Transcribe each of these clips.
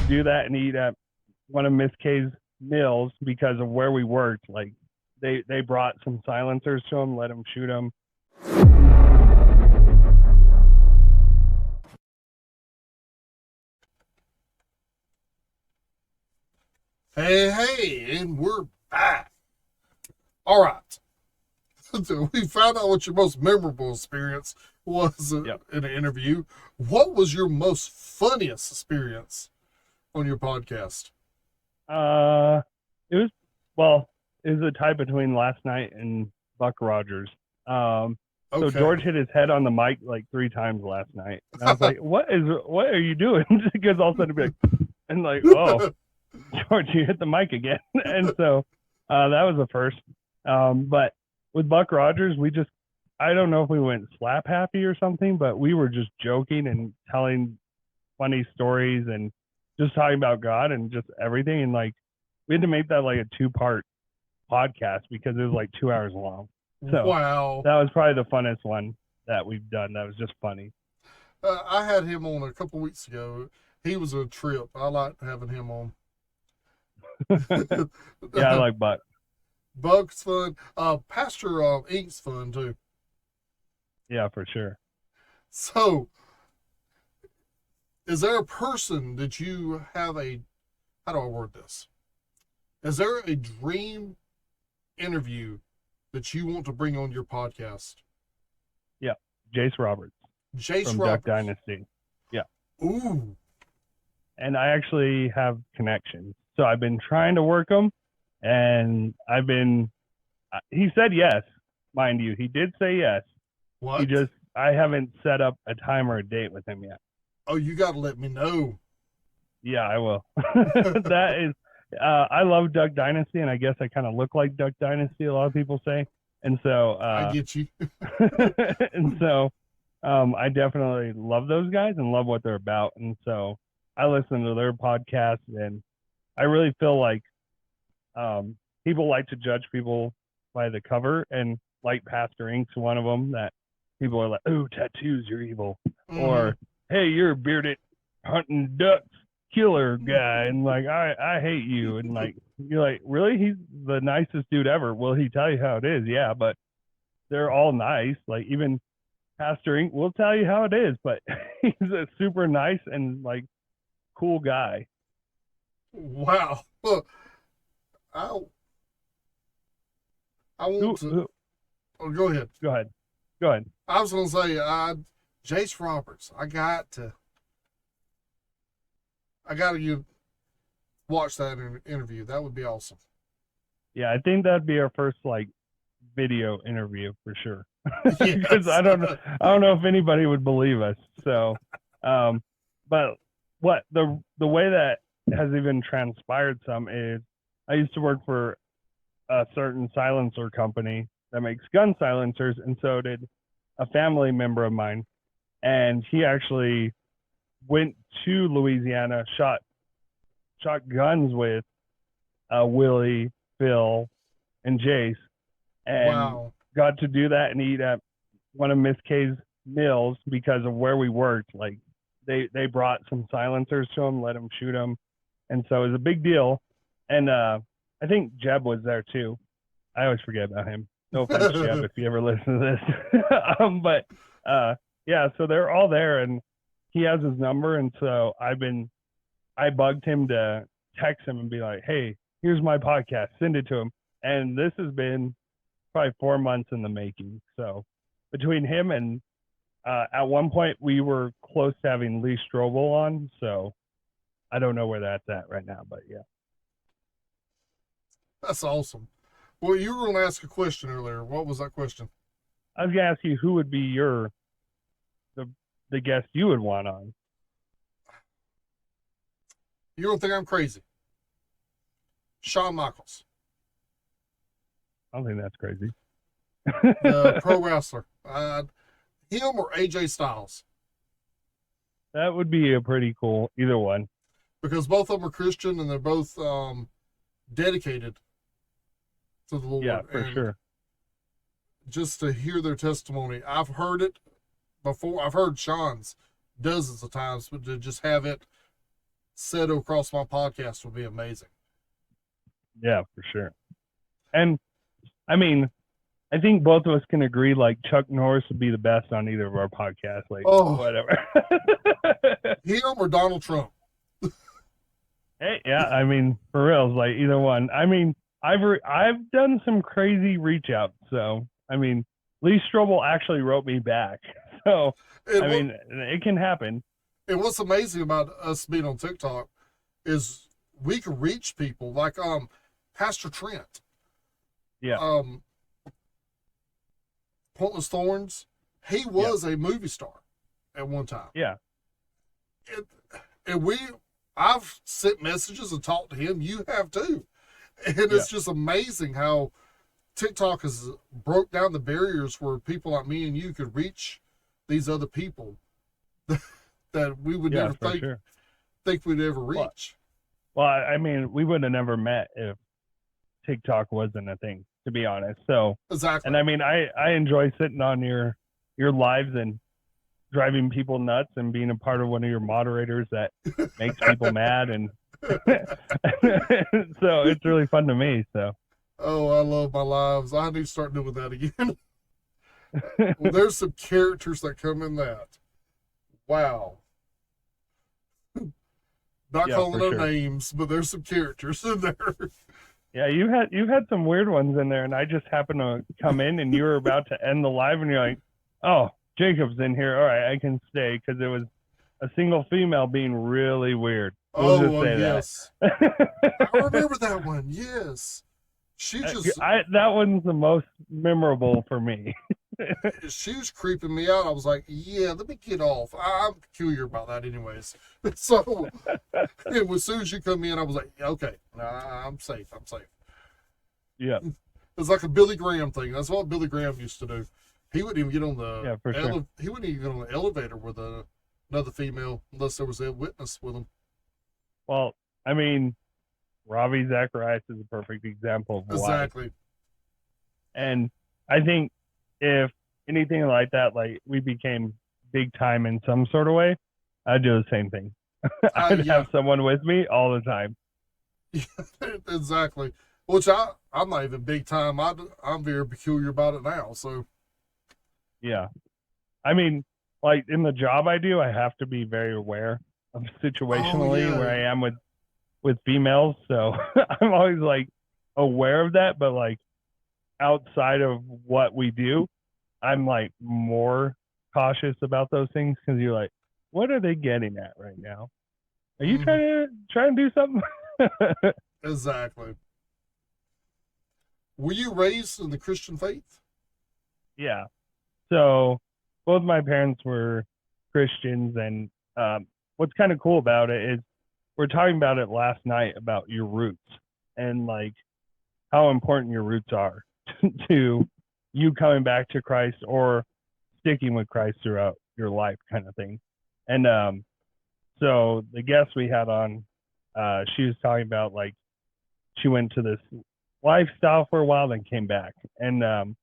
to do that and eat at one of Miss K's meals because of where we worked. Like they brought some silencers to him, let him shoot them. Hey, and we're back. All right. So we found out what your most memorable experience was in an interview. What was your most funniest experience on your podcast? It was a tie between last night and Buck Rogers. So George hit his head on the mic like 3 times last night. And I was like, what are you doing? Because all of a sudden it'd be like, and like, oh, George, you hit the mic again. And so that was the first. But with Buck Rogers, I don't know if we went slap happy or something, but we were just joking and telling funny stories and just talking about God and just everything. And like, we had to make that like a 2-part podcast because it was like 2 hours long. So wow. That was probably the funnest one that we've done. That was just funny. I had him on a couple weeks ago. He was a trip. I liked having him on. Yeah, I like Buck. Buck's fun. Pastor Ink's fun too. Yeah, for sure. So, is there a person that you have how do I word this? Is there a dream interview that you want to bring on your podcast? Yeah, Jace Roberts. Jace from Roberts. Duck Dynasty. Yeah. Ooh. And I actually have connections. So I've been trying to work them, and he said yes, mind you. He did say yes. What? I haven't set up a time or a date with him yet. Oh, you got to let me know. Yeah, I will. That is, I love Duck Dynasty, and I guess I kind of look like Duck Dynasty, a lot of people say. And so, I get you. And so, I definitely love those guys and love what they're about. And so I listen to their podcast, and I really feel like, people like to judge people by the cover, and like Pastor Ink's one of them that people are like, oh, tattoos, you're evil. Mm-hmm. Or, hey, you're a bearded hunting ducks killer guy, and like, I hate you. And like, you're like, really? He's the nicest dude ever. Will he tell you how it is? Yeah, but they're all nice. Like, even Pastor Ink will tell you how it is, but he's a super nice and like cool guy. Wow. Look, I want to. Oh, go ahead. Go ahead. I was going to say, Jace Roberts. I got to watch that interview. That would be awesome. Yeah, I think that'd be our first like video interview for sure. Because I don't know if anybody would believe us. So, but what the way that has even transpired some is I used to work for a certain silencer company that makes gun silencers, and so did a family member of mine. And he actually went to Louisiana, shot guns with Willie, Phil, and Jace, and got to do that and eat at one of Miss K's meals because of where we worked. Like they brought some silencers to him, let him shoot them, and so it was a big deal. And I think Jeb was there too. I always forget about him. No offense, Jeb, if you ever listen to this. But yeah, so they're all there, and he has his number, and so I bugged him to text him and be like, hey, here's my podcast, send it to him. And this has been probably 4 months in the making. So between him and at one point we were close to having Lee Strobel on, so I don't know where that's at right now, but yeah. That's awesome. Well, you were going to ask a question earlier. What was that question? I was going to ask you who would be the guest you would want on. You don't think I'm crazy? Shawn Michaels. I don't think that's crazy. The pro wrestler. Him or AJ Styles? That would be a pretty cool, either one. Because both of them are Christian and they're both dedicated to the Lord. Yeah, for sure. Just to hear their testimony. I've heard it before. I've heard Shawn's dozens of times, but to just have it said across my podcast would be amazing. Yeah, for sure. And I mean, I think both of us can agree, like, Chuck Norris would be the best on either of our podcasts. Like, whatever. Him or Donald Trump? Hey, yeah, I mean, for real, it's like either one. I mean, I've done some crazy reach outs. So, I mean, Lee Strobel actually wrote me back. So, I mean, it can happen. And what's amazing about us being on TikTok is we can reach people like Pastor Trent. Yeah. Pointless Thorns. He was a movie star at one time. Yeah. And I've sent messages and talked to him. You have too. And it's just amazing how TikTok has broke down the barriers where people like me and you could reach these other people that we would never think we'd ever reach. Well, I mean, we would have never met if TikTok wasn't a thing, to be honest. So exactly. And I mean, I enjoy sitting on your lives and driving people nuts and being a part of one of your moderators that makes people mad, and so it's really fun to me. So I love my lives. I need to start doing that again. Well, there's some characters that come in that. Wow. Not calling their names, but there's some characters in there. Yeah, you had some weird ones in there, and I just happened to come in, and you were about to end the live, and you're like, "Oh, Jacob's in here. All right, I can stay," because it was a single female being really weird. Yes. I remember that one. Yes. That one's the most memorable for me. She was creeping me out. I was like, yeah, let me get off. I'm peculiar about that anyways. So as soon as you come in, I was like, okay, I'm safe. Yeah. It's like a Billy Graham thing. That's what Billy Graham used to do. He wouldn't even get on he wouldn't even get on the elevator with another female unless there was a witness with him. Well, I mean, Ravi Zacharias is a perfect example of why. Exactly. And I think if anything like that, like we became big time in some sort of way, I'd do the same thing. I'd have someone with me all the time. Yeah, exactly. Which I'm not even big time. I'm very peculiar about it now. So. Yeah. I mean, like in the job I do, I have to be very aware of situationally where I am with females. So I'm always like aware of that, but like outside of what we do, I'm like more cautious about those things because you're like, what are they getting at right now? Are you trying to do something? Exactly. Were you raised in the Christian faith? Yeah. So both my parents were Christians, and what's kind of cool about it is we're talking about it last night about your roots and like how important your roots are to you coming back to Christ or sticking with Christ throughout your life, kind of thing. And so the guest we had on, she was talking about like she went to this lifestyle for a while, then came back, and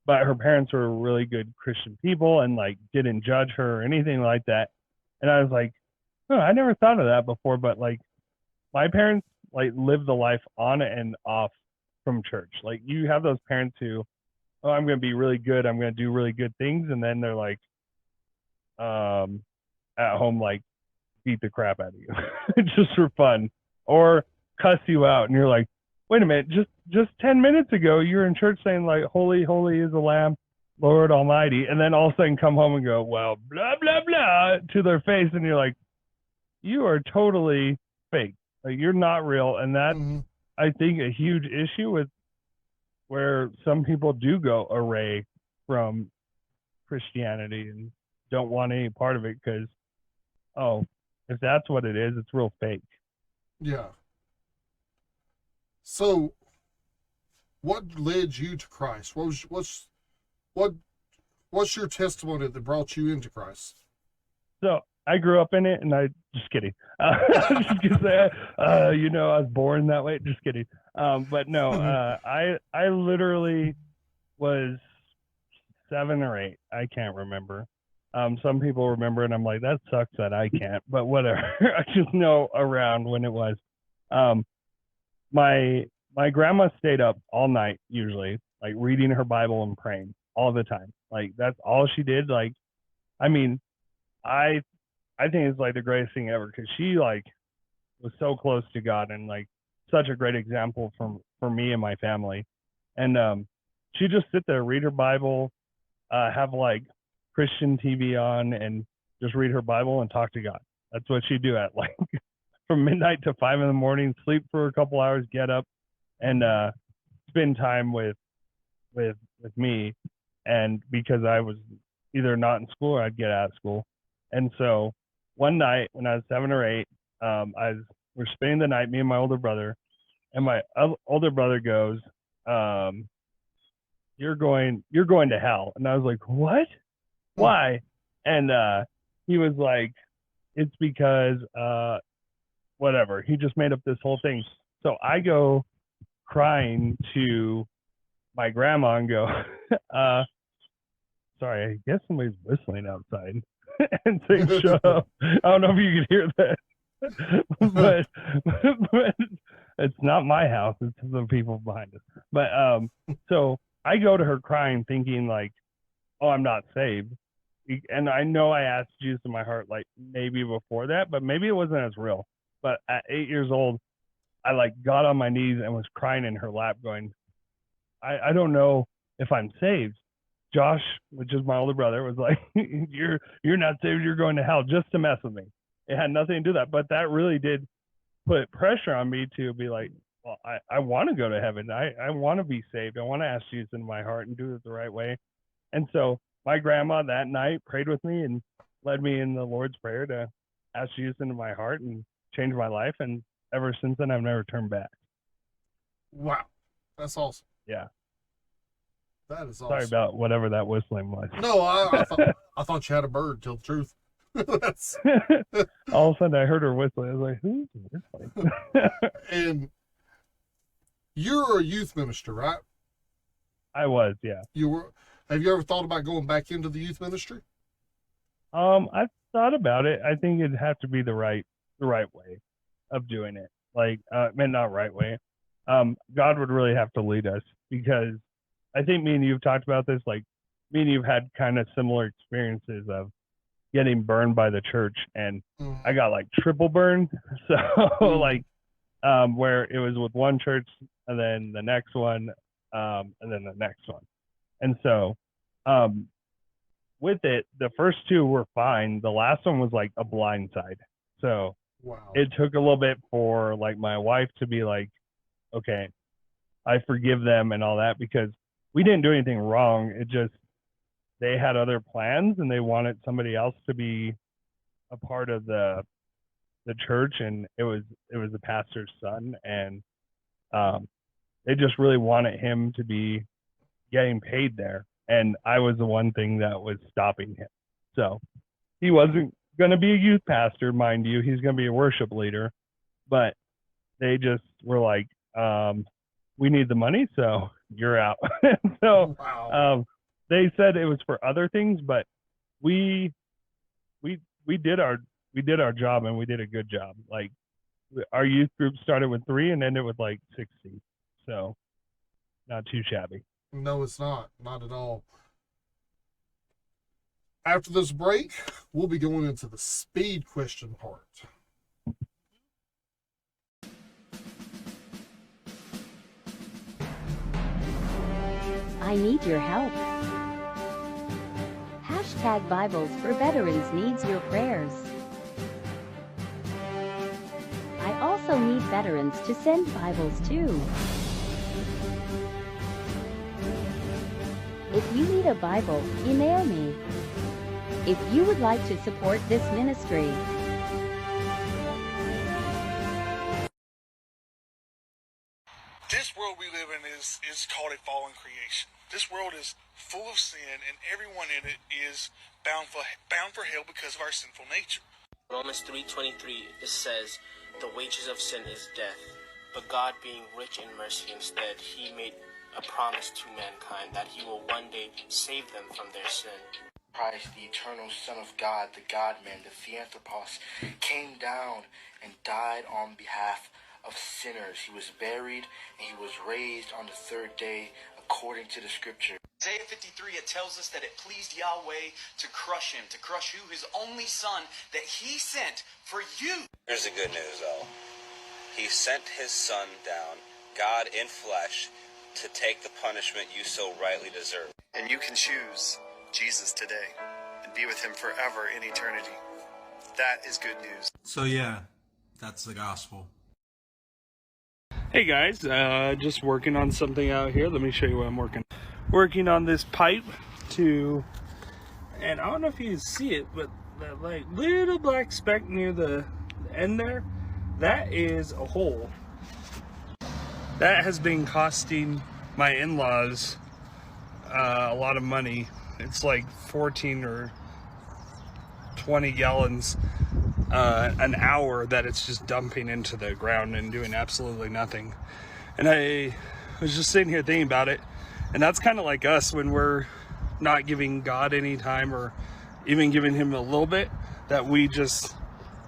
but her parents were really good Christian people and like didn't judge her or anything like that. And I was like, oh, I never thought of that before, but like my parents like lived the life on and off from church. Like you have those parents who, oh, I'm going to be really good, I'm going to do really good things, and then they're like at home like beat the crap out of you just for fun or cuss you out, and you're like, wait a minute, just 10 minutes ago you were in church saying like holy holy is the Lamb, Lord Almighty, and then all of a sudden come home and go, well, blah blah blah to their face, and you're like, you are totally fake, like you're not real. And that's I think a huge issue with where some people do go away from Christianity and don't want any part of it because, oh, if that's what it is, it's real fake. Yeah. So what led you to Christ? What's your testimony that brought you into Christ? So I grew up in it, and I just kidding. Just because I was born that way. Just kidding. But no, I literally was 7 or 8. I can't remember. Some people remember, and I'm like, that sucks that I can't, but whatever. I just know around when it was. Um, my grandma stayed up all night usually, like reading her Bible and praying all the time. Like that's all she did. Like, I mean, I I think it's like the greatest thing ever because she like was so close to God and like such a great example for me and my family. And she just sit there, read her Bible, have like Christian TV on, and just read her Bible and talk to God. That's what she do at like from midnight to 5 in the morning. Sleep for a couple hours, get up, and spend time with me. And because I was either not in school or I'd get out of school, and so one night when I was 7 or 8, we're spending the night, me and my older brother, and my older brother goes, "You're going to hell," and I was like, "What? Why?" And he was like, "It's because whatever." He just made up this whole thing. So I go crying to my grandma and go, "Sorry, I guess somebody's whistling outside," and saying, "Shut up." I don't know if you could hear that. but it's not my house, it's the people behind us. But so I go to her crying thinking like, oh, I'm not saved. And I know I asked Jesus in my heart like maybe before that, but maybe it wasn't as real. But at 8 years old, I like got on my knees and was crying in her lap going, I don't know if I'm saved. Josh, which is my older brother, was like, you're not saved, you're going to hell, just to mess with me. It had nothing to do with that, but that really did put pressure on me to be like, well, I want to go to heaven. I want to be saved. I want to ask Jesus in my heart and do it the right way. And so my grandma that night prayed with me and led me in the Lord's Prayer to ask Jesus into my heart and change my life. And ever since then, I've never turned back. Wow. That's awesome. Yeah. That is awesome. Sorry about whatever that whistling was. No, I thought you had a bird, tell the truth. All of a sudden I heard her whistling. I was like, who's whistling? And you're a youth minister, right? I was, yeah. You were. Have you ever thought about going back into the youth ministry? I've thought about it. I think it'd have to be the right way of doing it. Like, not right way. God would really have to lead us because I think me and you've talked about this. Like, me and you've had kind of similar experiences of getting burned by the church, and I got like triple burned. So like, where it was with one church and then the next one, and then the next one. And so, with it, the first two were fine. The last one was like a blind side. So wow. It took a little bit for like my wife to be like, okay, I forgive them and all that, because we didn't do anything wrong. It just, they had other plans and they wanted somebody else to be a part of the church, and it was the pastor's son, and they just really wanted him to be getting paid there, and I was the one thing that was stopping him. So he wasn't going to be a youth pastor, mind you. He's going to be a worship leader, but they just were like, we need the money, so you're out. So wow. They said it was for other things, but we did our job, and we did a good job. Like, our youth group started with 3 and ended with like 60. So not too shabby. No, it's not at all. After this break, we'll be going into the speed question part. I need your help. Hashtag Bibles for Veterans needs your prayers. I also need veterans to send Bibles to. If you need a Bible, email me. If you would like to support this ministry, this world we live in is called a fallen creation. This world is full of sin, and everyone in it is bound for hell because of our sinful nature. Romans 3:23, it says, the wages of sin is death, but God, being rich in mercy, instead, he made a promise to mankind that he will one day save them from their sin. Christ, the eternal Son of God, the God-man, the Theanthropos, came down and died on behalf of sinners. He was buried and he was raised on the third day according to the scripture. Isaiah 53, it tells us that it pleased Yahweh to crush him, to crush who? His only son that he sent for you. Here's the good news, though. He sent his son down, God in flesh, to take the punishment you so rightly deserve. And you can choose Jesus today and be with him forever in eternity. That is good news. So yeah, that's the gospel. Hey guys, just working on something out here. Let me show you what I'm working on this pipe to, and I don't know if you can see it, but that like little black speck near the end there, that is a hole. That has been costing my in-laws a lot of money. It's like 14 or 20 gallons an hour that it's just dumping into the ground and doing absolutely nothing. And I was just sitting here thinking about it, and that's kind of like us when we're not giving God any time or even giving him a little bit, that we just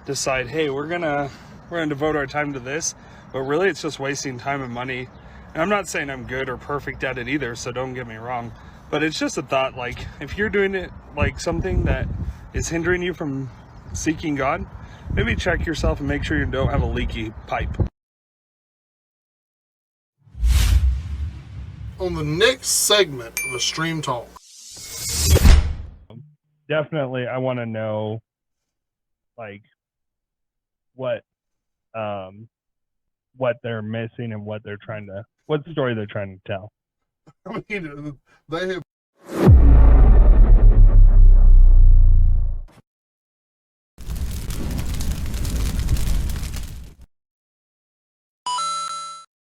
decide, hey, we're gonna devote our time to this, but really it's just wasting time and money. And I'm not saying I'm good or perfect at it either, so don't get me wrong, but it's just a thought, like if you're doing it like something that is hindering you from seeking God, maybe check yourself and make sure you don't have a leaky pipe. On the next segment of Xtreme Talk. Definitely, I want to know, like, what they're missing and what story they're trying to tell. I mean, they have